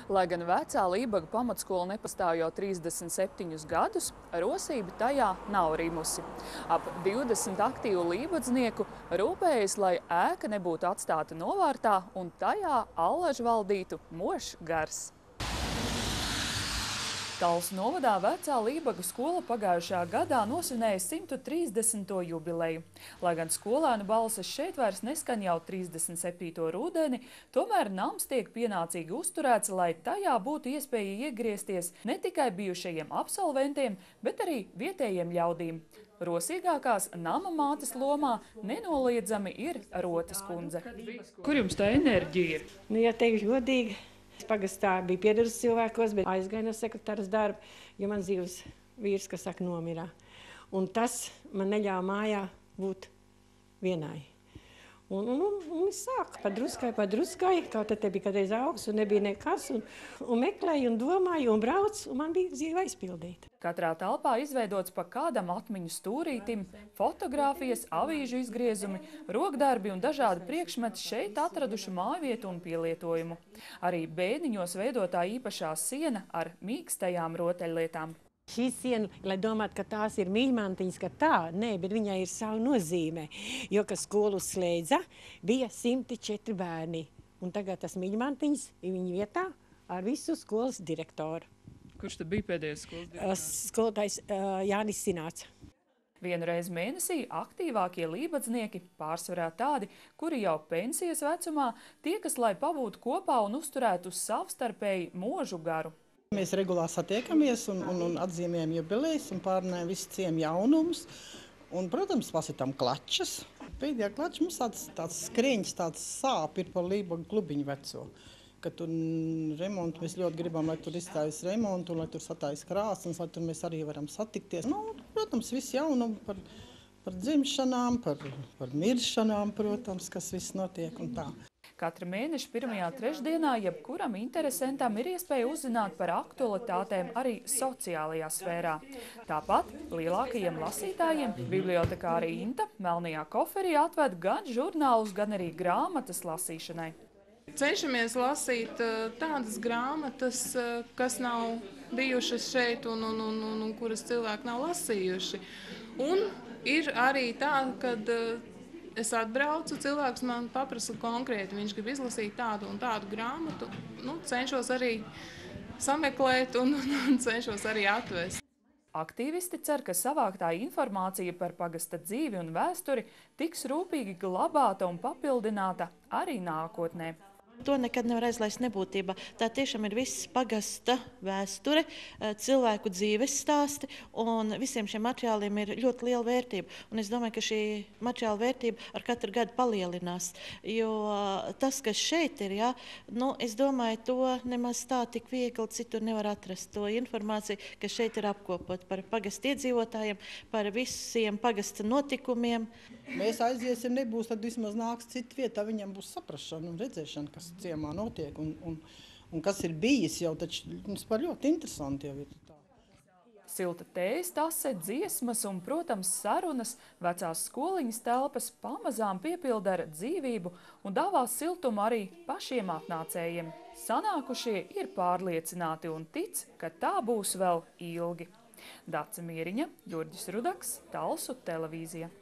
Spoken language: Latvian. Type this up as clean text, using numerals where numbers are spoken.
Lai gan vecā Lībaga pamatskola nepastāv jau 37 gadus, rosība tajā nav rimusi. Ap 20 aktīvu lībadznieku rūpējas, lai ēka nebūtu atstāta novārtā un tajā allaž valdītu mošs gars. Talsu novadā vecā Lībaga skola pagājušajā gadā nosvinēja 130. jubileju. Lai gan skolēnu balses šeit vairs neskan jau 37. rudeni, tomēr nams tiek pienācīgi uzturēts, lai tajā būtu iespēja iegriezties ne tikai bijušajiem absolventiem, bet arī vietējiem ļaudīm. Rosīgākās nama mātes lomā nenoliedzami ir Rotas kundze. Kur jums tā enerģija? Ja teikšu godīgi, pagastā bija piedarusi cilvēkos, bet aizgāja no sekretāras darba, jo man dzīves vīrs, kas saka, nomirā. Un tas man neļāva mājā būt vienai. Un es sāku padruskai, kaut te bija kādreiz augsts un nebija nekas, un meklēju un domāju un braucu, un man bija dzīve aizpildīta. Katrā telpā izveidots pa kādam atmiņu stūrītim, fotogrāfijas, avīžu izgriezumi, rokdarbi un dažādi priekšmeti šeit atraduši mājvietu un pielietojumu. Arī bēdiņos veidotā īpašā siena ar mīkstajām rotaļlietām. Šī siena, lai domātu, ka tās ir mīļmantiņas, ka tā, nē, bet viņai ir savu nozīmē, jo, kad skolu slēdza, bija 104 bērni. Un tagad tas mīļmantiņas ir viņa vietā ar visu skolas direktoru. Kurš tad bija pēdējais skolas direktors? Skolotājs Jānis Sināts. Vienu reizi mēnesī aktīvākie lībadznieki, pārsvarā tādi, kuri jau pensijas vecumā, tiekas, lai pabūtu kopā un uzturētu savstarpēji mūžu garu. Mēs regulāri satiekamies un atzīmējam jubilejas un pārunājam visu ciemu jaunumus. Un, protams, pasitām klačas. Pēdējā klača mums tāds skrieņš, tāds sāp ir par Lībaga klubiņu veco. Kad tur remontu, mēs ļoti gribam, lai tur izstājas remontu, lai tur satājas krāsnes, lai tur mēs arī varam satikties. Nu, protams, viss jaunumi par dzimšanām, par miršanām, protams, kas viss notiek un tā. Katra mēneša pirmajā trešdienā jebkuram interesentam ir iespēja uzzināt par aktualitātēm arī sociālajā sfērā. Tāpat lielākajiem lasītājiem bibliotekāri Inta melnajā koferī atved gan žurnālus, gan arī grāmatas lasīšanai. Cenšamies lasīt tādas grāmatas, kas nav bijušas šeit un kuras cilvēki nav lasījuši. Un ir arī tā, kad es atbraucu, cilvēks man paprasa konkrēti, viņš grib izlasīt tādu un tādu grāmatu. Cenšos arī sameklēt un cenšos arī atvest. Aktīvisti cer, ka savāktā informācija par pagasta dzīvi un vēsturi tiks rūpīgi glabāta un papildināta arī nākotnē. To nekad nevar aizlaist nebūtībā. Tā tiešām ir viss pagasta vēsture, cilvēku dzīves stāsti, un visiem šiem materiāliem ir ļoti liela vērtība. Un es domāju, ka šī materiāla vērtība ar katru gadu palielinās. Jo tas, kas šeit ir, es domāju, to nemaz tā tik viegli citur nevar atrast. To informāciju, kas šeit ir apkopot par pagasta iedzīvotājiem, par visiem pagasta notikumiem. Mēs aiziesim, nebūs, tad vismaz nāks cita vietā, viņam būs saprašana un redzēšana, kas ciemā notiek un kas ir bijis jau, taču mums par ļoti interesanti jau ir tā. Silta tējas tase, dziesmas un, protams, sarunas vecās skoliņas telpas pamazām piepilda ar dzīvību un dāvā siltumu arī pašiem atnācējiem. Sanākušie ir pārliecināti un tic, ka tā būs vēl ilgi. Dace Mieriņa, Jurģis Rudaks, Talsu televīzija.